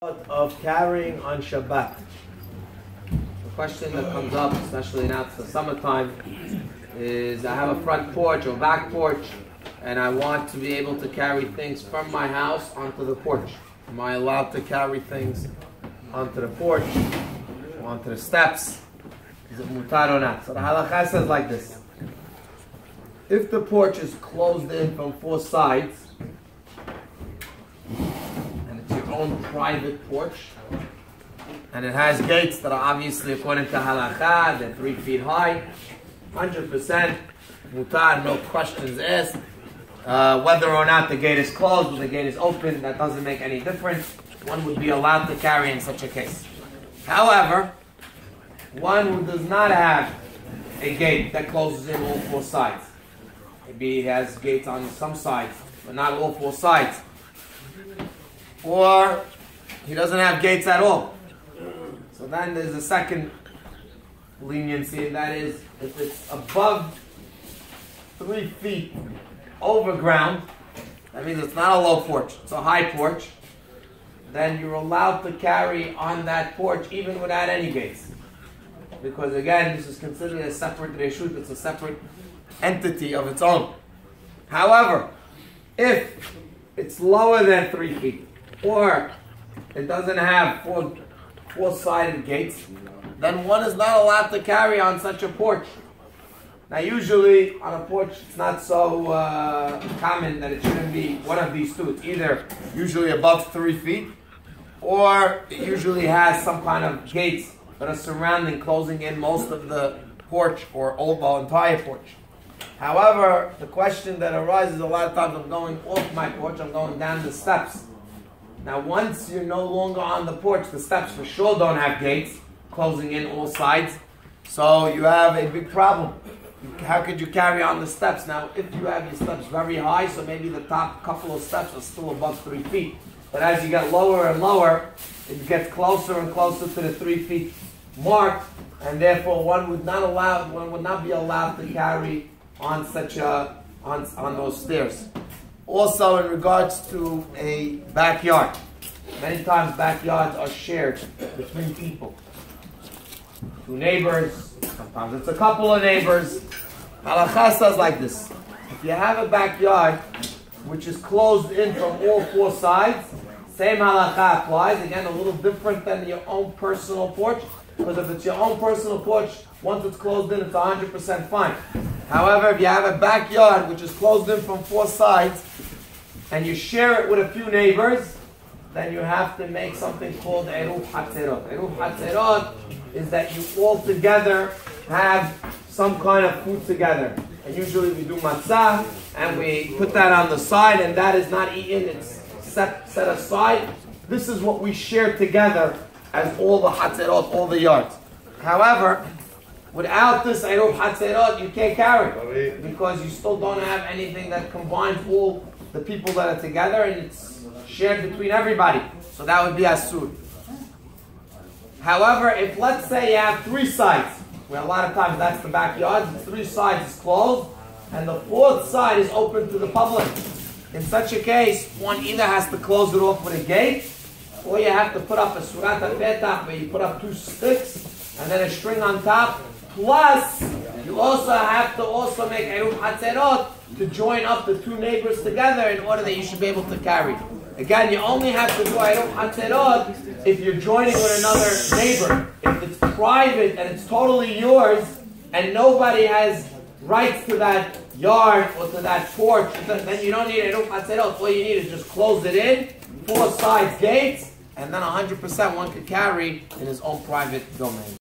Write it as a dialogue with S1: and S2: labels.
S1: Of carrying on Shabbat. The question that comes up, especially now it's the summertime, is I have a front porch or back porch and I want to be able to carry things from my house onto the porch. Am I allowed to carry things onto the porch, onto the steps? Is it mutar or not? So the halakha says like this. If the porch is closed in from four sides, your own private porch, and it has gates that are obviously according to halakha, they're 3 feet high, 100% mutar, no questions asked. Whether or not the gate is closed or the gate is open, that doesn't make any difference. One would be allowed to carry in such a case. However, one who does not have a gate that closes in all four sides, maybe he has gates on some sides but not all four sides, or he doesn't have gates at all. So then there's a second leniency, and that is if it's above 3 feet over ground, that means it's not a low porch, it's a high porch, then you're allowed to carry on that porch even without any gates. Because again, this is considered a separate reshut, it's a separate entity of its own. However, if it's lower than 3 feet, or it doesn't have four-sided gates, then one is not allowed to carry on such a porch. Now usually on a porch it's not so common that it shouldn't be one of these two. It's either usually above 3 feet, or it usually has some kind of gates that are surrounding, closing in most of the porch or the entire porch. However, the question that arises a lot of times, I'm going off my porch, I'm going down the steps. Now once you're no longer on the porch, the steps for sure don't have gates closing in all sides, so you have a big problem. How could you carry on the steps? Now if you have your steps very high, so maybe the top couple of steps are still above 3 feet, but as you get lower and lower, it gets closer and closer to the 3 feet mark, and therefore one would not be allowed to carry on on those stairs. Also, in regards to a backyard, many times backyards are shared between people. Two neighbors, sometimes it's a couple of neighbors. Halakha says like this. If you have a backyard which is closed in from all four sides, same halakha applies. Again, a little different than your own personal porch, because if it's your own personal porch, once it's closed in, it's 100% fine. However, if you have a backyard which is closed in from four sides, and you share it with a few neighbors, then you have to make something called Eruv Hatzerot. Eruv Hatzerot is that you all together have some kind of food together. And usually we do matzah, and we put that on the side, and that is not eaten, it's set aside. This is what we share together as all the Hatzerot, all the yards. However, without this Eruv Hatzerot, you can't carry, because you still don't have anything that combines all the people that are together, and it's shared between everybody. So that would be asur. However, if let's say you have 3 sides, where a lot of times that's the backyard, the 3 sides is closed, and the 4th side is open to the public. In such a case, one either has to close it off with a gate, or you have to put up a surat al-petah, where you put up 2 sticks, and then a string on top. Plus, you also have to make Eruv Hatzerot to join up the 2 neighbors together in order that you should be able to carry. Again, you only have to do Eruv Hatzerot if you're joining with another neighbor. If it's private and it's totally yours, and nobody has rights to that yard or to that porch, then you don't need Eruv Hatzerot. All you need is just close it in, 4 sides gates, and then 100% one could carry in his own private domain.